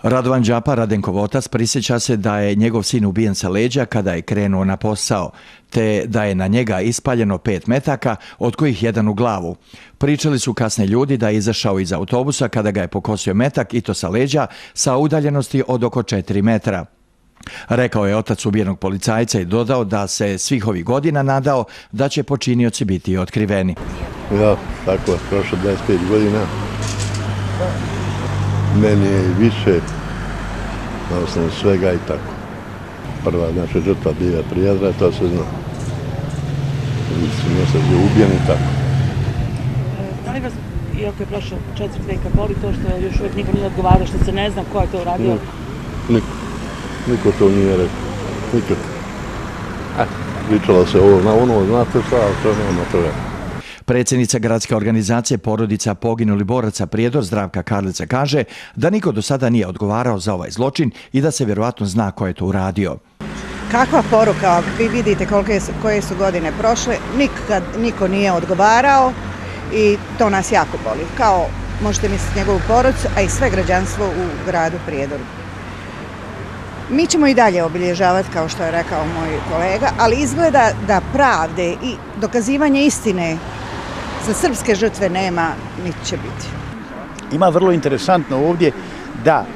Radovan Đapa, Radenkov otac, prisjeća se da je njegov sin ubijen sa leđa kada je krenuo na posao, te da je na njega ispaljeno 5 metaka, od kojih jedan u glavu. Pričali su kasne ljudi da je izašao iz autobusa kada ga je pokosio metak, i to sa leđa, sa udaljenosti od oko 4 metra. Rekao je otac ubijenog policajca i dodao da se svih ovih godina nadao da će počinioci biti otkriveni. Ja, tako, prošlo 25 godina. Meni je više na osnovu svega i tako. Prva naša žrtva bila Prijedra, to se zna. Mjesec je ubijen i tako. Da li vas, iako je prošlo 4 veka, boli to što još uvijek niko nije odgovarao, što se ne zna ko je to uradio? Niko to nije rekao. Nikad. Pričalo se ovo na ono, znate šta, ali to nema toga. Predsjednica gradske organizacije Porodica poginulih boraca Prijedor, Zdravka Karlica, kaže da niko do sada nije odgovarao za ovaj zločin i da se vjerovatno zna ko je to uradio. Kakva poruka, vi vidite koje su godine prošle, nikad niko nije odgovarao i to nas jako boli. Kao možete misliti njegovu porodicu, a i sve građanstvo u gradu Prijedoru. Mi ćemo i dalje obilježavati, kao što je rekao moj kolega, ali izgleda da pravde i dokazivanje istine za srpske žrtve nema, niti će biti. Ima vrlo interesantno ovdje da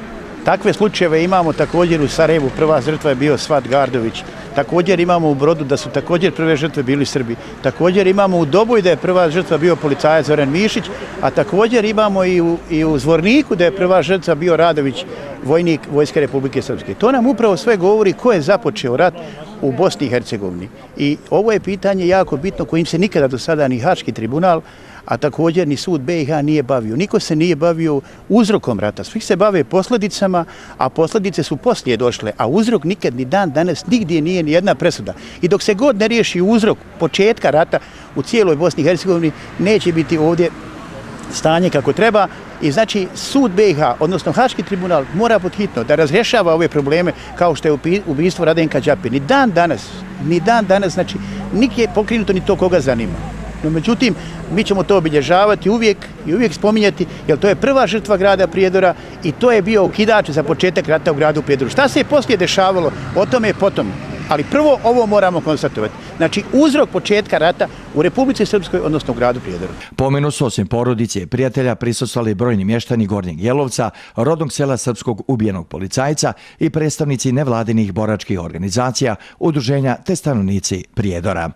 takve slučajeve imamo također u Sarajevu. Prva žrtva je bio Svat Gardović. Također imamo u Brodu da su također prve žrtve bili Srbi. Također imamo u Doboju da je prva žrtva bio policajac Zoran Mišić, a također imamo i u Zvorniku da je prva žrtva bio Radović, vojnik Vojske Republike Srpske. To nam upravo sve govori ko je započeo rat u Bosni i Hercegovini. I ovo je pitanje jako bitno kojim se nikada do sada ni Haški tribunal, a također ni sud BiH nije bavio. Niko se nije bavio uzrokom rata. Svi se bave posljedicama, a posljedice su poslije došle, a uzrok nikad ni dan danas nigdje nije ni jedna presuda. I dok se god ne riješi uzrok početka rata u cijeloj Bosni i Hercegovini, neće biti ovdje stanje kako treba. I znači sud BiH, odnosno Haški tribunal, mora podhitno da razrješava ove probleme kao što je ubistvo Radenka Đape. Ni dan danas, znači nije pokrenuto ni to koga zanima. No, međutim, mi ćemo to obilježavati uvijek i uvijek spominjati, jer to je prva žrtva grada Prijedora i to je bio okidač za početak rata u gradu Prijedoru. Šta se je poslije dešavalo, o tome je potom. Ali prvo ovo moramo konstatovati. Znači, uzrok početka rata u Republici Srpskoj, odnosno u gradu Prijedoru. Pomenu su osim porodice i prijatelja prisustvovali brojni mještani Gornjeg Jelovca, rodnog sela srpskog ubijenog policajca i predstavnici nevladinih boračkih organizacija, udruženja te stanovnici Prijedora.